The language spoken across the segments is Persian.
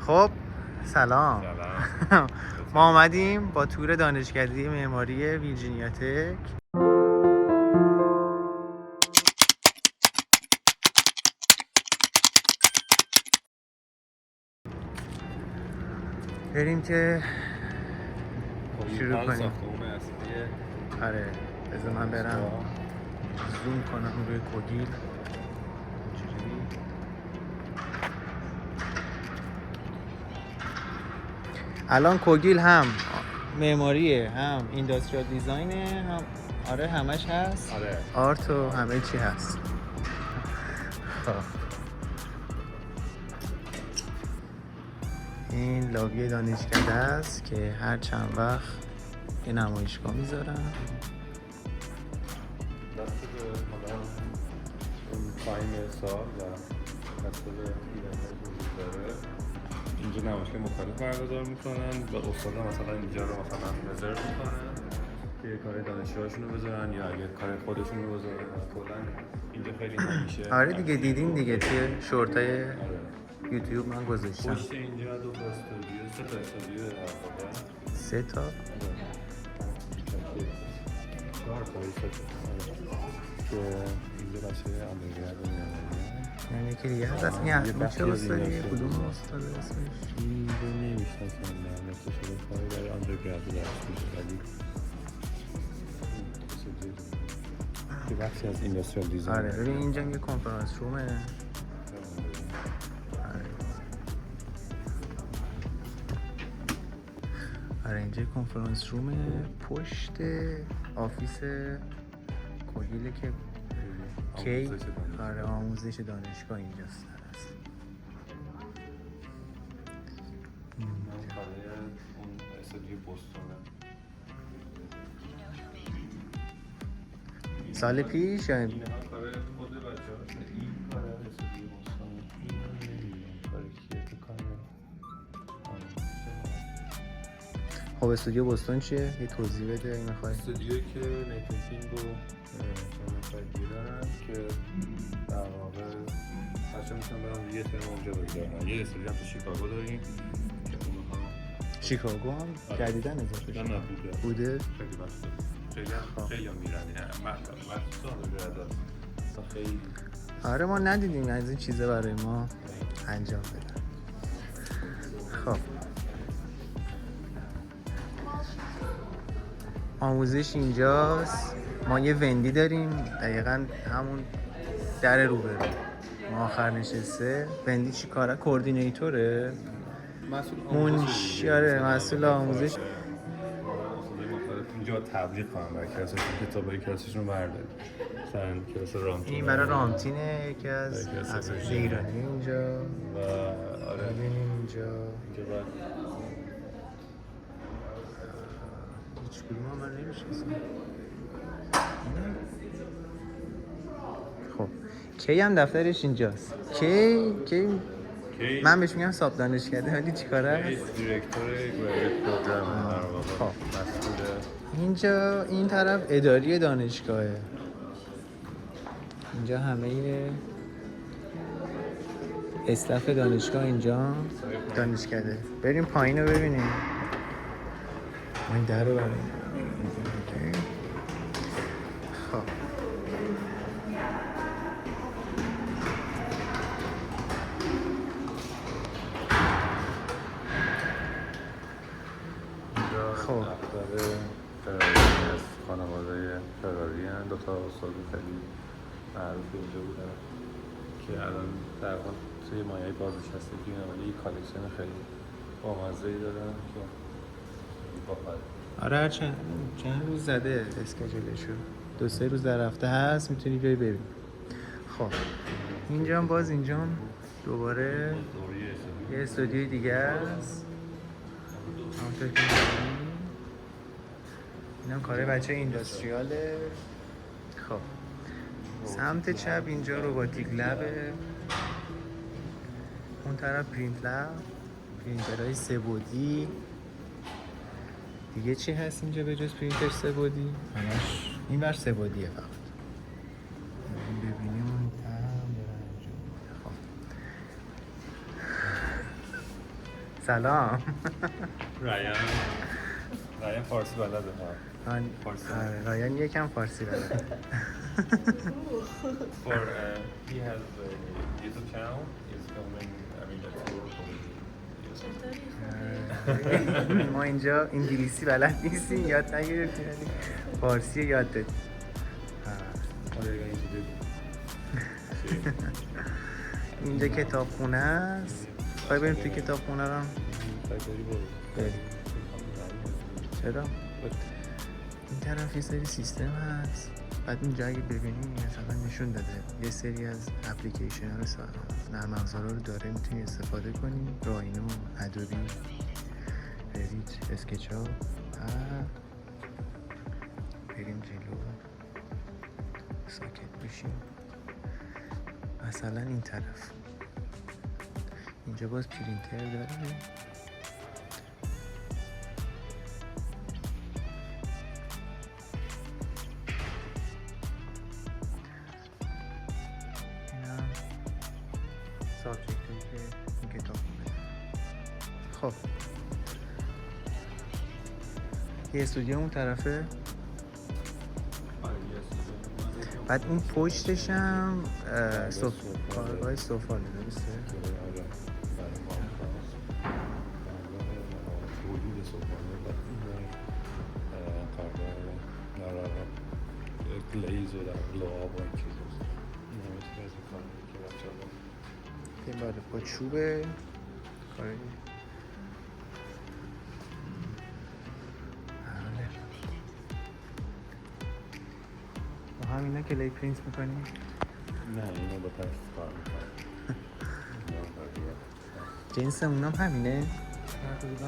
خب سلام. ما آمدیم با تور دانشکده معماری ویرجینیا تک. بریم که شروع کنیم. آره بذار من برم زوم کنم روی کوگیل. الان کوگیل هم معماریه، هم اینداستریال دیزاینه، هم آره همش هست. آره آرت و همه چی هست. خب این لابی دانشکده است که هر چند وقت یه نمایشگاه میذارن. دسته به اون تایم سال و دسته به ایونت وجود داره. اینجا نمایشگاه مختلف برگزار میکنن و استادا مثلا اینجا رو مثلا رزرو میکنن که کار دانشجوهاشون رو بذارن یا اگه کار خودشون رو بذارن. کلا اینجا خیلی همیشه آره دیگه دیدین دیگه توی شورتای یوتیوب من گذاشتم. پشت اینجا دو تا استودیو، سه تا استودیو در واقع. سه تا؟ چهار تا که اینجا بچه اندرگرد میانه. یعنی که دیگه هست اصلا این چه استادیه؟ کدوم استاد اسمش؟ اینجا نمیشناسم نه، مثل شده کاری برای اندرگرد درست میشه ولی که بخشی از اینداستریال دیزاین. آره ببین اینجا یه کنفرانس رومه. آره اینجا کنفرانس رومه پشت آفیس کوگیله که کی آره آموزش دانشگاه اینجاست. سال پیش یا این کار خود بچه‌هاست. این کار استودیو بوستون. کاری که تو کار خب استودیو بوستون چیه؟ یه توضیح بده این می‌خوای. استودیویی که نیتینگ و چند نفر دیگه دارن که در واقع بچه‌ها میتونن برن یه ترم اونجا بگذارن. یه استودیو هم تو شیکاگو داریم که اونها شیکاگو هم جدیدن اضافه شده. نه بوده. خیلی وقت خیلی هم میرن خیلی. آره ما ندیدیم از این چیزا برای ما انجام بدن. خب آموزش اینجاست. ما یه وندی داریم دقیقاً همون در روبرو ما آخر نشسته. وندی چی کاره؟ کوردینیتوره، منشیاره، مسئول آموزش. اینجا تبلیغ کنم برای کلاسشون، کتابای کلاسشون برداریم. مثلا کلاس رامتین این برای رامتینه، یکی از اساتید ایرانی اینجا. و آره ببینیم اینجا بعد هیچ کدوم من نمی‌شناسم. خب کی هم دفترش اینجاست. کی من بهش میگم ساب دانشکده ولی چیکاره است؟ دیرکتور گریجویت پروگرام در واقع. خب مسئول اینجا این طرف اداری دانشگاهه. اینجا همه استاف دانشگاه اینجا دانشکده. بریم پایین رو ببینیم. ما این در رو بریم. خب خب فراری از خانواده فراری هستند. دو تا استاد خیلی معروف اینجا بودن که الان در واقع توی مایه بازنشستگی ولی یک کالکشن خیلی بامزه‌ای دارن که باحال. آره هر چند روز زده اسکیجولشو، 2-3 روز در هفته هست، میتونی بیای ببین. خب اینجا هم باز اینجا هم دوباره یه استودیوی دیگه است. همونطور که می‌بینی اینا کاره بچه اینداستریاله. خب سمت چپ اینجا روباتیک لبه، اون طرف پرینت لب، پرینترهای 3 بعدی. دیگه چی هست اینجا به جز پرینتر 3 بعدی؟ همش این ور 3 بعدیه فقط. ببینیم اون سلام. رایان فارسی بلده ها. فارسی. رایان یکم فارسی بلده. He has a YouTube channel. He's filming ما اینجا انگلیسی بلد نیستیم، یاد نگرفتیم، فارسی یاد دادیم. اینجا کتابخونه است. خواهی بریم توی کتابخونه رو؟ بریم. چرا؟ این طرف یه سری سیستم هست. بعد اینجا اگه ببینیم مثلا نشون داده یه سری از اپلیکیشن ها رو نرم افزارها رو داره، میتونی استفاده کنی. راینو، ادوبی، ریت، اسکچاپ. بریم جلو، ساکت بشیم. مثلا این طرف اینجا باز پرینتر داره. سابجکت هایی که این کتاب بوده. خب یه استودیو اون طرفه. بعد اون پشتش هم کارگاه سفاله درسته؟ گلیز و در لعاب و این چیز این باره با چوبه کاری. با همینا کلی پرینت میکنی؟ نه اینو با تست کار میکنم. جنس اونام همینه؟ تقریبا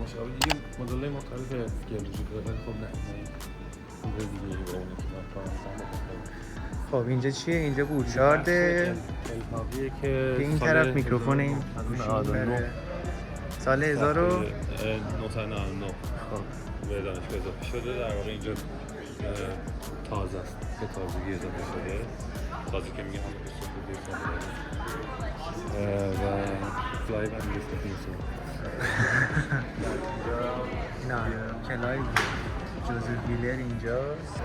مشابه دیگه مدل‌های مختلف گلوجی داره. خب نه این دیگه با اونی که من کار میکنم. خب اینجا چیه؟ اینجا بورچارده که این طرف میکروفون این سال 1999 به دانشگاه اضافه شده. در واقع اینجا تازه است، به تازگی اضافه شده. تازه که میگه همه استفاده و فلای و میگه نه کلای جوزف ویلر اینجاست.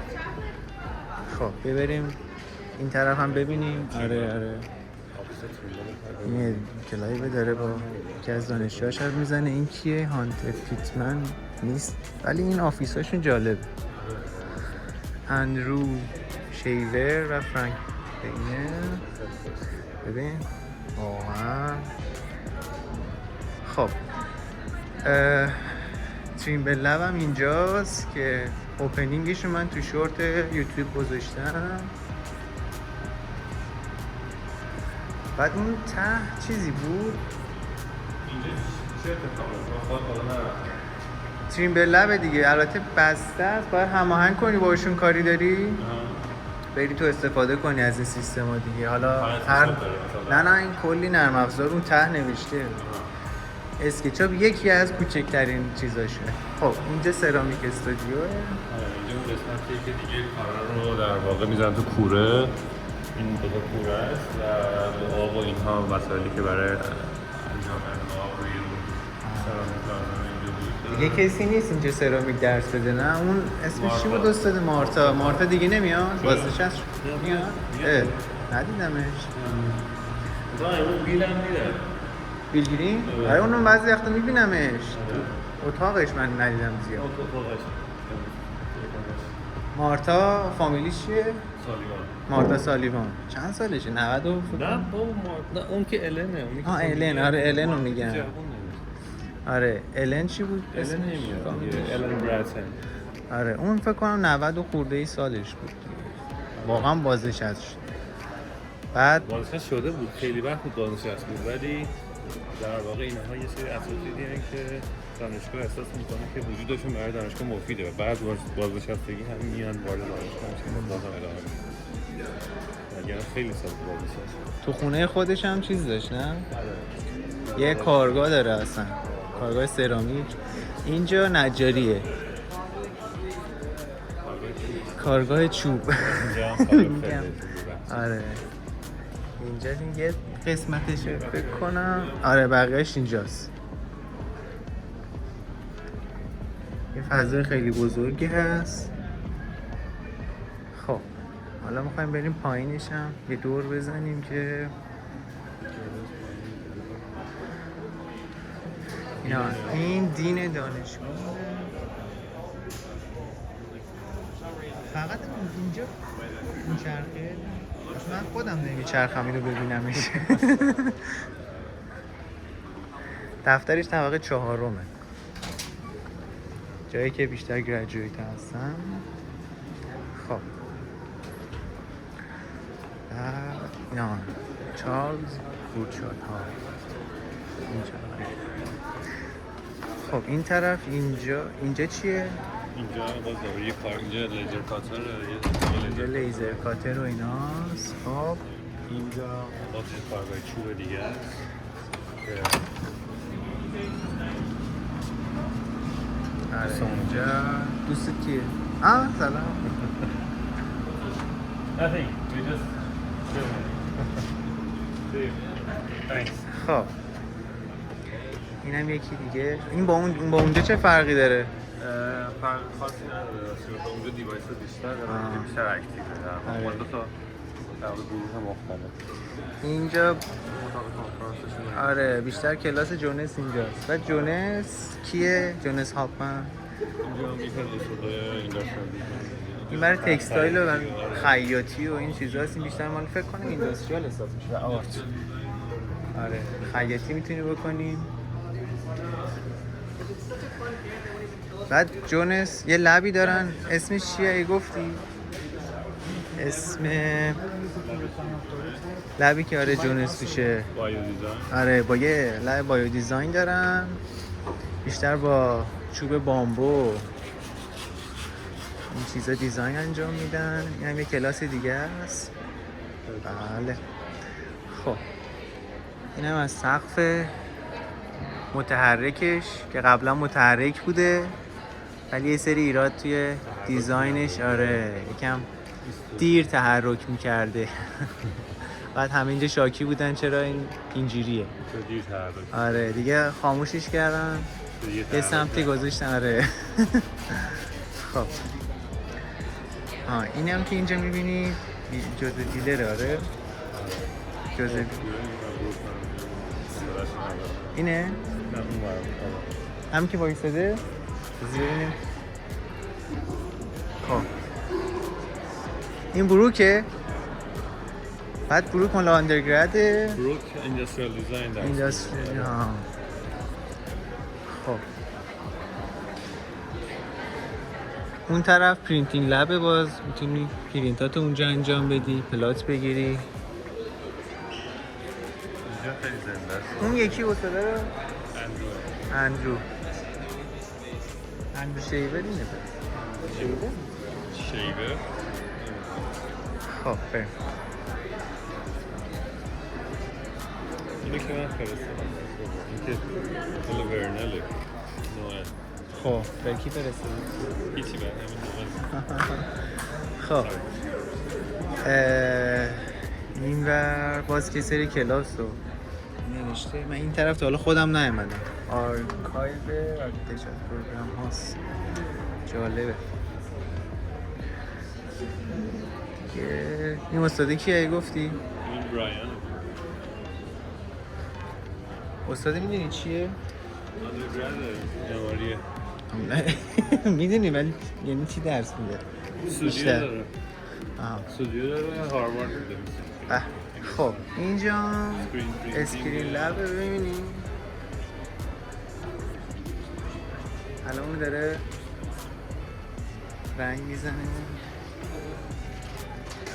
خب ببریم این طرف هم ببینیم. آره این کلایو داره با یکی از دانشجوهاش حرف میزنه. این کیه؟ هانتر پیتمن نیست ولی این آفیساشون جالبه. اندرو شیور و فرانک بینر. ببین واقعا خب تریمبل لب هم اینجاست که اوپنینگش رو من تو شورت یوتیوب گذاشتم. بعد اون ته چیزی بود. تریمبل لب دیگه، البته بسته است، باید هماهنگ کنی باشون. کاری داری بری تو استفاده کنی از این سیستم ها دیگه. حالا هر نه این کلی نرم افزار اون ته نوشته. اسکچاپ یکی از کوچکترین چیزاشه. خب اینجا سرامیک استودیوه. اینجا اون قسمتیه که دیگه کارا رو در واقع میذارن تو کوره. این دو تا کوره است و لعاب و اینها وسایلی که برای انجام لعاب روی سرامیک لازمه اینجا دیگه کسی نیست اینجا سرامیک درس بده. نه اون اسمش چی بود استاد؟ مارتا دیگه نمیاد؟ بازنشست میاد؟ ندیدمش. اون بیلم میده. بیل گرین؟ آره اونم بعضی وقتا میبینمش. اتاقش من ندیدم زیاد. مارتا فامیلیش چیه؟ سالیوان. مارتا سالیوان. چند سالشه؟ 90 نه بابا نه اون که النه. الن. آره الن رو میگن. آره الن چی بود؟ الن نمیاد. الن براتن. آره اون فکر کنم 90 خورده ای سالش بود. واقعا بازنشسته شد. بعد بازنشسته شده بود. خیلی وقت بود بازنشسته بود ولی در واقع اینها یه سری اساتیدی هستن که دانشگاه احساس میکنه که وجودشون برای دانشگاه مفیده و بعد بازنشستگی هم میان وارد دانشگاه میشن و بازم ادامه میدن. یعنی خیلی سال بازنشسته. تو خونه خودش هم چیز داشت نه؟ یه کارگاه داره اصلا. کارگاه سرامیک. اینجا نجاریه. کارگاه چوب. آره. اینجا یه قسمتشه فکر کنم. آره بقیه‌اش اینجاست. فضای خیلی بزرگی هست. خب حالا میخوایم بریم پایینش هم یه دور بزنیم که نه این دین دانشگاه فقط اینجا این چرخه من خودم نمیچرخم اینو ببینمش. دفترش طبقه 4، جایی که بیشتر گریجویت هستن. خب نه چارلز بورچارد ها اینجا. خب این طرف اینجا چیه؟ اینجا باز دوباره یه کار، اینجا لیزر کاتر، اینجا لیزر کاتر و ایناست. خب اینجا باز یه کارگاه چوب دیگه است. آره اینجا دوست کیه؟ سلام. Nothing, we just Thanks. خب اینم یکی دیگه. این با اونجا چه فرقی داره؟ فرق خاصی نداره راستش. اونجا دیوایس بیشتر داره، بیشتر اکتیوه. در واقع دو تا گروه مختلف. اینجا اتاق کنفرانسشون. آره بیشتر کلاس جونس اینجاست. و جونس کیه؟ جونس هاپمن. اینجا میتونه این برای تکستایل و خیاطی و این چیزاست. این بیشتر مال فکر کنم اینداستریال حساب میشه و آرت. آره خیاطی میتونی بکنی. بعد جونس یه لبی دارن اسمش چیه ای گفتی؟ اسم لبی که آره جونس توشه بایو دیزاین. آره با یه لب بایو دیزاین دارن، بیشتر با چوب بامبو این چیزا دیزاین انجام میدن. این هم یه کلاس دیگه است. بله خب این هم از سقف متحرکش که قبلا متحرک بوده ولی یه سری ایراد توی دیزاینش آره یکم دیر تحرک میکرده. بعد همینجا شاکی بودن چرا این اینجوریه. دیر تحرک. آره دیگه خاموشش کردن یه سمتی گذاشتن. آره خب این هم که اینجا میبینید جزء دیلره. آره جزء اینه؟ نه اون هم که وایساده ببینیم. خب این بروکه. بعد بروک مال آندرگرده. بروک اندستریال دیزاین خب اون طرف پرینتینگ لبه، باز میتونی پرینتاتو اونجا انجام بدی، پلات بگیری. اینجا خیلی زنده است. اون یکی استاده رو اندرو شیبر اینه. شیبر. خب بریم. اینو که من فرستادم. این که مال ورنله. نوعه. خب به کی فرستادی؟ هیچی بر خب این ور باز که سری کلاس رو نوشته. من این طرف تا حالا خودم نیومدم. آرکایو آرکیتکچر پروگرام هاست. جالبه. این استاده کیه گفتی؟ این برایان. استاده میدونی چیه؟ جواری. میدونی ولی یعنی چی درس میده؟ استودیو داره. استودیو داره هاروارد میده. خب اینجا اسکرین لب ببینیم. الان اون داره رنگ میزنه.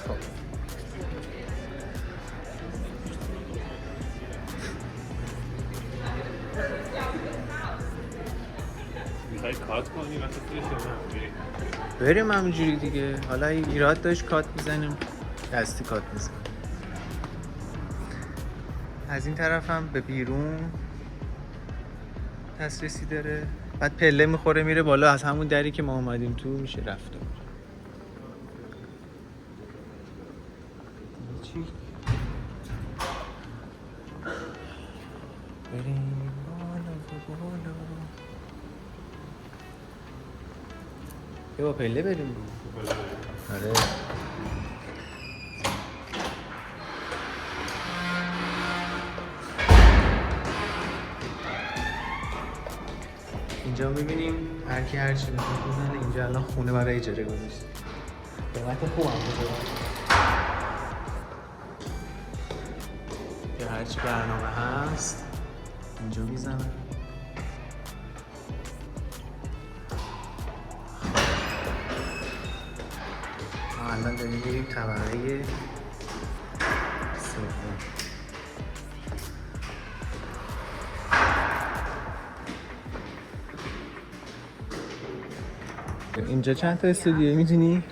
خب میخوایی کات کنی وقتی توی شما بریم همونجوری دیگه. حالا ایراد داشت کات میزنیم، دستی کات میزنیم. از این طرف هم به بیرون دسترسی داره. بعد پله میخوره میره بالا، از همون دری که ما اومدیم تو میشه رفت. چی؟ بریم بالا و بالا. یه با پله بریم. آره. اینجا میبینیم هر کی هر چی میخواد بزنه. اینجا الان خونه برای اجاره گذاشته. قیمت خوبم بزنه. یا هر چی برنامه هست اینجا میزنه. ما الان داریم میریم طبقه سوم. اینجا چند تا استودیوی میتونی؟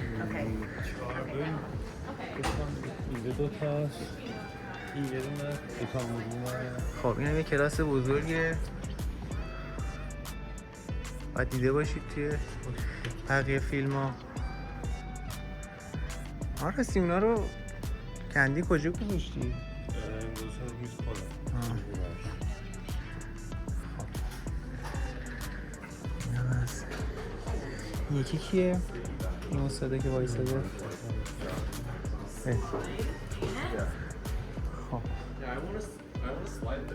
اینجا دو تاست، این یه دونه خب این هم یه کلاس بزرگه. باید دیده باشید توی بقیه فیلم ها. راستی اونا رو کندی کجا گذاشتی؟ میز خودم. این هم هست. این یکی کیه؟ این استاده که وایساده؟ خب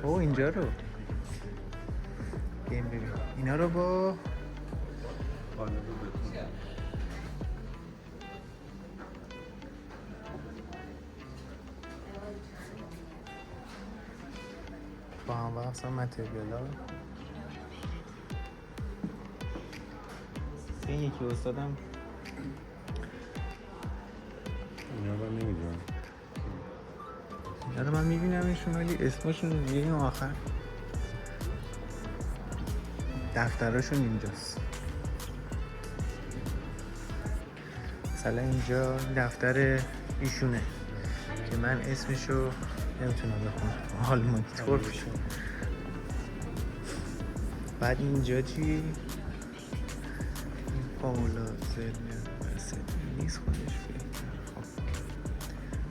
او اینجا رو بریم ببین. اینا رو با هم وقت هم متریال ها. این یکی استادم اینا رو نمیدونم. اینا رو من میبینمشون ولی اسمشون میگیم آخر. دفترشون اینجاست. مثلا اینجا دفتر ایشونه که من اسمشو نمیتونم بخونم. آلمانی ترک. بعد اینجا چی؟ این پاولا زلنر نیست خودش بهتر.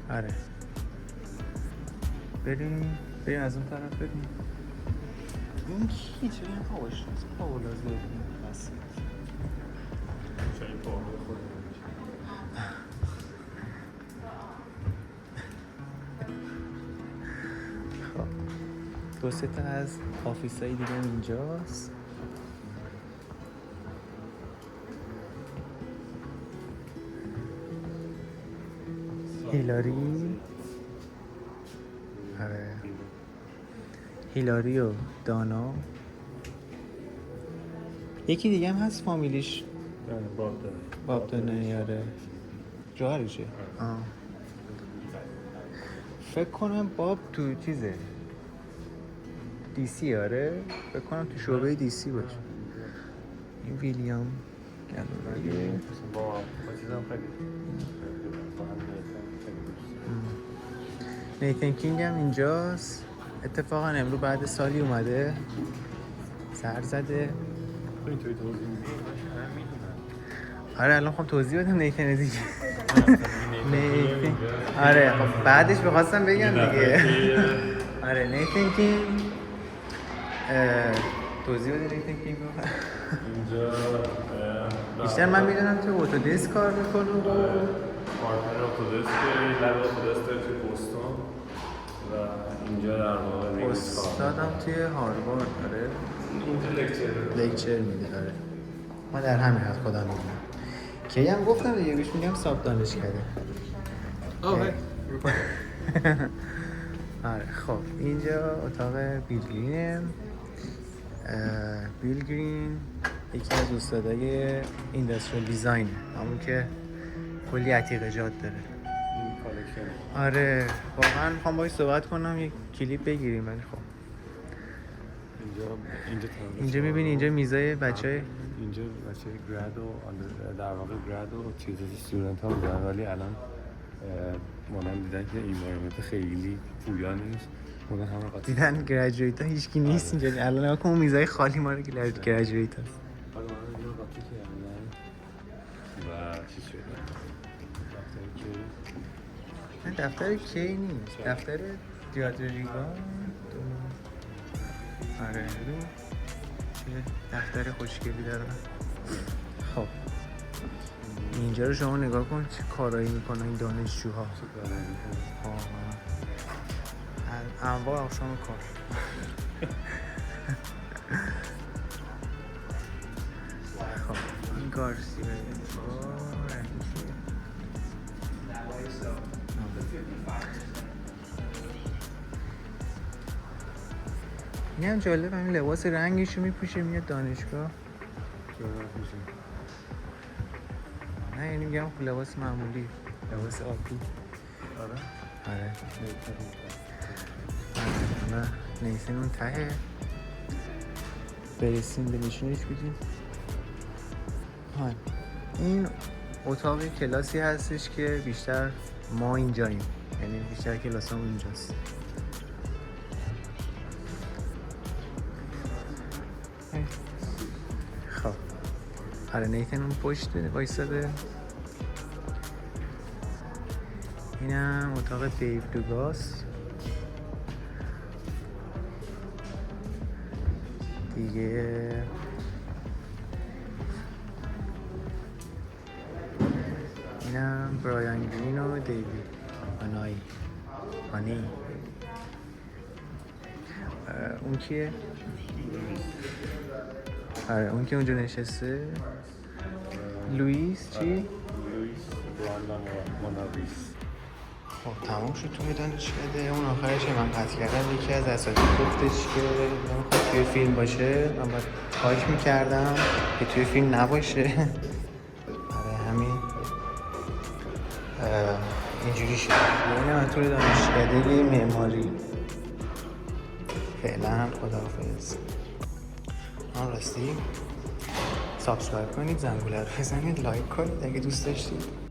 خب آره بریم از اون طرف بریم. این کی چه این پاوش نیست؟ پاولا زلنر بس شاید پاولا خودم دو سه تا از آفیس های دیگه اینجاست. هیلاری آره هیلاری و دانا. یکی دیگه هم هست فامیلیش باب داره یاره جوهرشه. فکر کنم باب تو چیزه دی سی. آره فکر کنم تو شعبه دی سی باشه. این ویلیام گلوریه با چیزم خیلی نیتن کینگ هم اینجاست. اتفاقا امرو بعد سالی اومده سر زده. اینطوری توضیح میدی؟ آره الان خب توضیح بدم نیتن دیگه. نیتن آره خب بعدش بخواستم بگم دیگه. آره نیتن کینگ توضیح بده نیتن کینگ رو. اینجا بیشتر من میدونم تو اتودسک کار میکنه و پارتنر اتودسک لب اتودسک توی بوستون و اینجا در واقع ریویز کار استادم توی هاروارد. آره اینجا لکچر میده. آره ما در همین حد خودم میدونم. کی هم گفتم دیگه بهش میگم ساب دانش کرده. آره خب اینجا اتاق بیل گرینه. بیل گرین یکی از استادای اینداستریال دیزاین، همون که کلی عتیقه جات داره. این کالکشن. آره واقعا میخوام باهاش صحبت کنم یک کلیپ بگیریم. ولی خب اینجا میبینی اینجا میزای بچهای اینجا بچه گراد و در واقع گراد و چیزی استودنت ها بودن ولی الان مانم دیدن که انوایرمنت خیلی پویا نیست. مانم همه قاطی دیدن گریجویت ها هیچکی نیست اینجا. الان نگاه کن میزای خالی ما رو که گریجویت هست. حالا مانم اینجا قاطی کردن و چی شده؟ دفتر کی نیست، دفتر دیادریگان. آره چه دفتر خوشگلی دارم. خب اینجا رو شما نگاه کن چه کارایی میکنن این دانشجوها. انواع اقسام کار. خب این گارسیا این هم جالب، همین لباس رنگشو میپوشه میاد دانشگاه. نه یعنی میگم لباس معمولی، لباس عادی. آره نه نیسین اون ته برسیم به نشونش بدیم. این اتاق کلاسی هستش که بیشتر ما اینجاییم، یعنی بیشتر کلاس هم اینجاست. خب آره نیتن اون پشت وایستاده. اینم اتاق دیو دوگاس دیگه. اینم برایان گرین و دیوید آنی. اون کیه؟ آره اون که اونجا نشسته لوئیس چی؟ لوئیس مونالیس. خب تمام شد توی دانشکده. اون آخرش من قطع کردم یکی از اساتید گفتش که نمیخواد توی فیلم باشه، من باید خواهش میکردم که توی فیلم نباشه. آره همین اینجوری شد. یعنی من توی دانشکده معماری فعلا خداحافظ. آن راستی سابسکرایب کنید، زنگوله رو بزنید، لایک کنید اگه دوست داشتید.